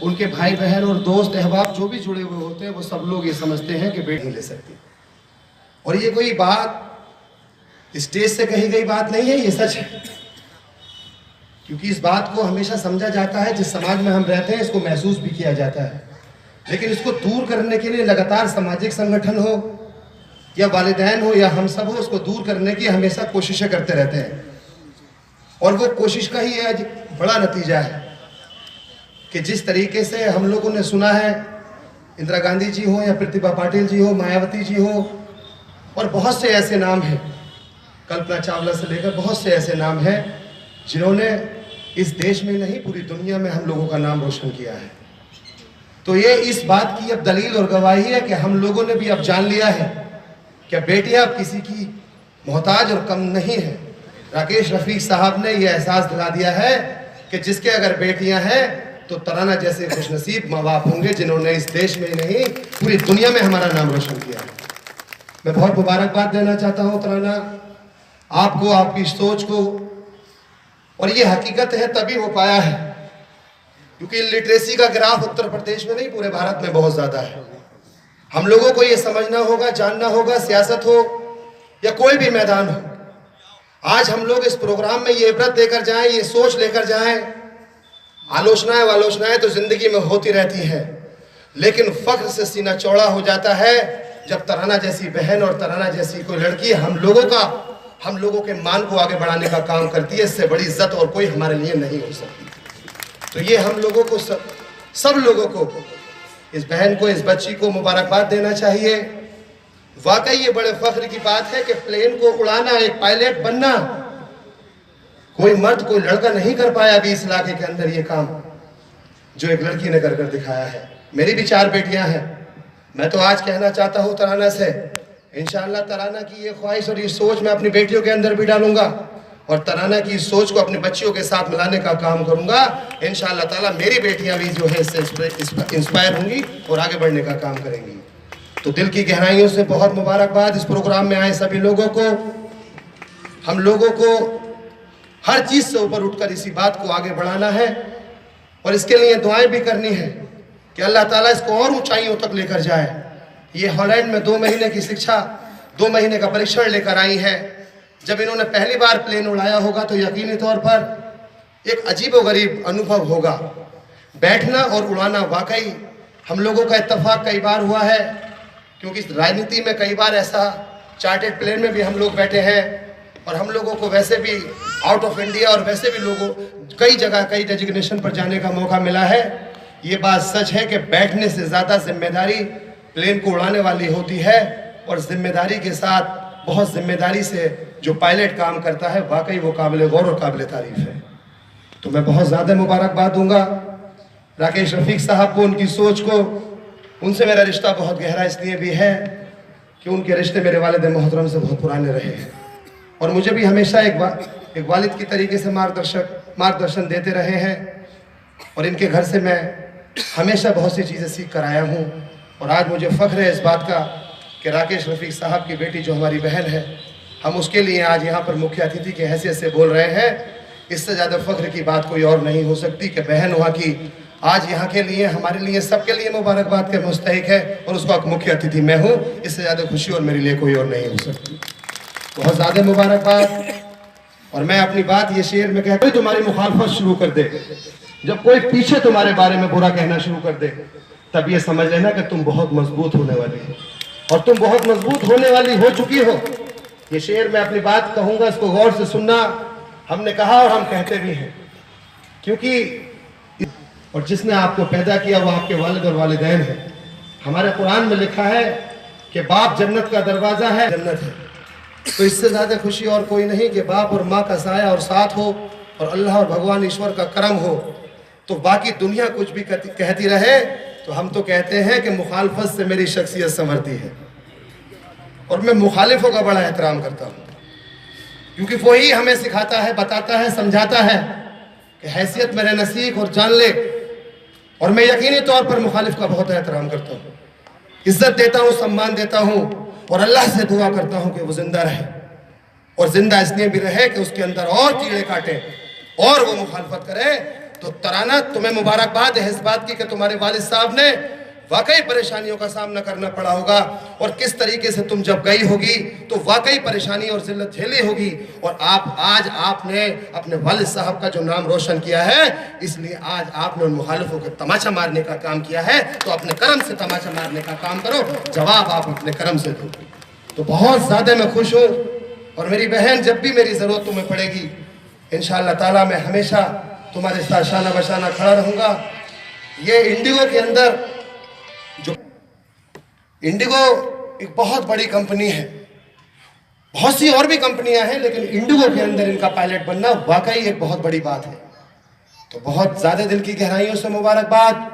उनके भाई बहन और दोस्त अहबाब जो भी जुड़े हुए होते हैं वो सब लोग ये समझते हैं कि बेटी नहीं ले सकती। और ये कोई बात स्टेज से कही गई बात नहीं है, ये सच है। क्योंकि इस बात को हमेशा समझा जाता है, जिस समाज में हम रहते हैं इसको महसूस भी किया जाता है, लेकिन इसको दूर करने के लिए लगातार सामाजिक संगठन हो या वालिदैन हो या हम सब हो, उसको दूर करने की हमेशा कोशिशें करते रहते हैं। और वो कोशिश का ही आज बड़ा नतीजा है कि जिस तरीके से हम लोगों ने सुना है, इंदिरा गांधी जी हो या प्रतिभा पाटिल जी हो, मायावती जी हो, और बहुत से ऐसे नाम हैं, कल्पना चावला से लेकर बहुत से ऐसे नाम हैं जिन्होंने इस देश में नहीं पूरी दुनिया में हम लोगों का नाम रोशन किया है। तो ये इस बात की अब दलील और गवाही है कि हम लोगों ने भी अब जान लिया है कि बेटियां अब किसी की मोहताज और कम नहीं है। राकेश रफीक साहब ने यह एहसास दिला दिया है कि जिसके अगर बेटियां हैं तो तराना जैसे खुशनसीब माँ बाप होंगे जिन्होंने इस देश में नहीं पूरी दुनिया में हमारा नाम रोशन किया है। मैं बहुत मुबारकबाद देना चाहता हूँ तराना आपको, आपकी सोच को। और ये हकीकत है तभी हो पाया है क्योंकि लिटरेसी का ग्राफ उत्तर प्रदेश में नहीं पूरे भारत में बहुत ज्यादा है। हम लोगों को ये समझना होगा, जानना होगा, सियासत हो या कोई भी मैदान हो, आज हम लोग इस प्रोग्राम में ये इबरत लेकर जाएं, ये सोच लेकर जाएं। आलोचनाएं वालोचनाएं तो जिंदगी में होती रहती है, लेकिन फख्र से सीना चौड़ा हो जाता है जब तराना जैसी बहन और तराना जैसी कोई लड़की हम लोगों के मान को आगे बढ़ाने का काम करती है। इससे बड़ी इज्जत और कोई हमारे लिए नहीं हो सकती। तो ये हम लोगों को सब लोगों को, इस बहन को, इस बच्ची को मुबारकबाद देना चाहिए। वाकई ये बड़े फख्र की बात है कि प्लेन को उड़ाना, एक पायलट बनना, कोई मर्द कोई लड़का नहीं कर पाया अभी इस इलाके के अंदर ये काम जो एक लड़की ने कर कर दिखाया है। मेरी भी 4 बेटियां हैं। मैं तो आज कहना चाहता हूं तराना से, इंशाअल्लाह तराना की ये ख्वाहिश और ये सोच मैं अपनी बेटियों के अंदर भी डालूंगा और तराना की सोच को अपनी बच्चियों के साथ मिलाने का काम करूंगा। इंशाअल्लाह ताला मेरी बेटियां भी जो है इससे इंस्पायर होंगी और आगे बढ़ने का काम करेंगी। तो दिल की गहराइयों से बहुत मुबारकबाद इस प्रोग्राम में आए सभी लोगों को। हम लोगों को हर चीज से ऊपर उठकर इसी बात को आगे बढ़ाना है और इसके लिए दुआएं भी करनी है कि अल्लाह ताला इसको और ऊंचाइयों तक लेकर जाए। ये हॉलैंड में 2 महीने की शिक्षा, 2 महीने का परीक्षण लेकर आई है। जब इन्होंने पहली बार प्लेन उड़ाया होगा तो यकीनी तौर पर एक अजीबोगरीब अनुभव होगा। बैठना और उड़ाना वाकई हम लोगों का इत्तेफाक कई बार हुआ है, क्योंकि राजनीति में कई बार ऐसा चार्टर्ड प्लेन में भी हम लोग बैठे हैं और हम लोगों को वैसे भी आउट ऑफ इंडिया और वैसे भी लोगों कई जगह कई डेजिग्नेशन पर जाने का मौका मिला है। ये बात सच है कि बैठने से ज़्यादा जिम्मेदारी प्लेन को उड़ाने वाली होती है और जिम्मेदारी के साथ, बहुत जिम्मेदारी से जो पायलट काम करता है वाकई वो काबिल गौर और काबिल तारीफ है। तो मैं बहुत ज़्यादा मुबारकबाद दूंगा राकेश रफीक साहब को, उनकी सोच को। उनसे मेरा रिश्ता बहुत गहरा इसलिए भी है कि उनके रिश्ते मेरे वालिद मोहतरम से बहुत पुराने रहे हैं और मुझे भी हमेशा एक वालिद की तरीके से मार्गदर्शन देते रहे हैं और इनके घर से मैं हमेशा बहुत सी चीज़ें सीख कर आया हूँ। और आज मुझे फ़ख्र है इस बात का कि राकेश रफीक साहब की बेटी जो हमारी बहन है, हम उसके लिए आज यहाँ पर मुख्य अतिथि की हैसियत से बोल रहे हैं। इससे ज़्यादा फ़ख्र की बात कोई और नहीं हो सकती कि बहन वहाँ की आज यहाँ के लिए, हमारे लिए, सबके लिए मुबारकबाद के मुस्तहिक है और उसका मुख्य अतिथि मैं हूँ। इससे ज़्यादा खुशी और मेरे लिए कोई और नहीं हो सकती। बहुत ज़्यादा मुबारकबाद। और मैं अपनी बात ये शेर में कहता हूँ, तुम्हारी मुखालफत शुरू कर दे, जब कोई पीछे तुम्हारे बारे में बुरा कहना शुरू कर दे, तब ये समझ लेना कि तुम बहुत मजबूत होने वाली हो और तुम बहुत मजबूत होने वाली हो चुकी हो। ये शेर मैं अपनी बात कहूँगा, इसको गौर से सुनना। हमने कहा और हम कहते भी हैं, क्योंकि और जिसने आपको पैदा किया वो आपके वालिद और वालिदैन है। हमारे कुरान में लिखा है कि बाप जन्नत का दरवाज़ा है, जन्नत है। तो इससे ज़्यादा खुशी और कोई नहीं कि बाप और माँ का साया और साथ हो और अल्लाह और भगवान ईश्वर का करम हो। तो बाकी दुनिया कुछ भी कहती रहे, तो हम तो कहते हैं कि मुखालफत से मेरी शख्सियत संवरती है और मैं मुखालिफों का बड़ा एहतराम करता हूँ, क्योंकि वही हमें सिखाता है, बताता है, समझाता है कि हैसियत में रहना सीख और जान ले। और मैं यकीनी तौर पर मुखालिफ का बहुत एहतराम करता हूँ, इज्जत देता हूँ, सम्मान देता हूँ और अल्लाह से दुआ करता हूँ कि वो जिंदा रहे और जिंदा इसलिए भी रहे कि उसके अंदर और कीड़े काटे और वो मुखालफत करे तो तराना, तुम्हें मुबारकबाद है इस बात की कि तुम्हारे वालिद साहब ने वाकई परेशानियों का सामना करना पड़ा होगा, और किस तरीके से तुम जब गई होगी तो वाकई परेशानी और जिल्लत झेली होगी, और आज आपने अपने वालिद साहब का जो नाम रोशन किया है, इसलिए आज आपने उन मुखालिफों को तमाचा मारने का काम किया है। तो अपने कर्म से तमाचा मारने का काम करो, जवाब आप अपने कर्म से दो। तो बहुत ज़्यादा मैं खुश हूँ, और मेरी बहन जब भी मेरी ज़रूरत तुम्हें पड़ेगी इंशाअल्लाह ताला मैं हमेशा तुम्हारे साथ शाना बशाना खड़ा रहूँगा। ये इंडिगो के अंदर जो इंडिगो एक बहुत बड़ी कंपनी है, बहुत सी और भी कंपनियां हैं, लेकिन इंडिगो के अंदर इनका पायलट बनना वाकई एक बहुत बड़ी बात है। तो बहुत ज़्यादा दिल की गहराइयों से मुबारकबाद।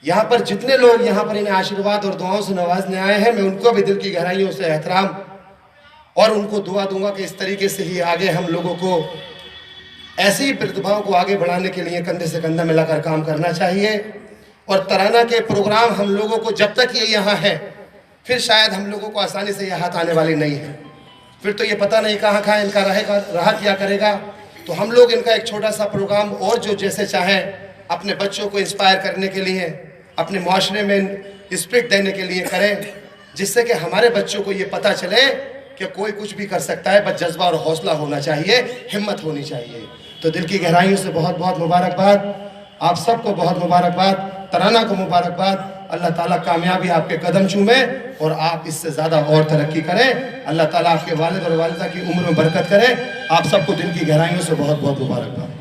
यहाँ पर जितने लोग यहाँ पर इन्हें आशीर्वाद और दुआओं से नवाजने आए हैं, मैं उनको भी दिल की गहराइयों से एहतराम और उनको दुआ दूंगा कि इस तरीके से ही आगे हम लोगों को ऐसी ही प्रतिभाओं को आगे बढ़ाने के लिए कंधे से कंधा मिलाकर काम करना चाहिए। और तराना के प्रोग्राम हम लोगों को जब तक ये यहाँ है, फिर शायद हम लोगों को आसानी से यह हाथ आने वाली नहीं है। फिर तो ये पता नहीं कहाँ कहाँ इनका रहा क्या करेगा। तो हम लोग इनका एक छोटा सा प्रोग्राम और जो जैसे चाहे अपने बच्चों को इंस्पायर करने के लिए, अपने माशरे में स्पिरिट देने के लिए करें, जिससे कि हमारे बच्चों को ये पता चले कि कोई कुछ भी कर सकता है, बस जज्बा और हौसला होना चाहिए, हिम्मत होनी चाहिए। तो दिल की गहराइयों से बहुत बहुत मुबारकबाद, आप सबको बहुत मुबारकबाद, तराना को मुबारकबाद। अल्लाह ताला कामयाबी आपके कदम चूमे और आप इससे ज़्यादा और तरक्की करें। अल्लाह ताला आपके वालिद और वालिदा की उम्र में बरकत करे। आप सबको दिल की गहराइयों से बहुत बहुत मुबारकबाद।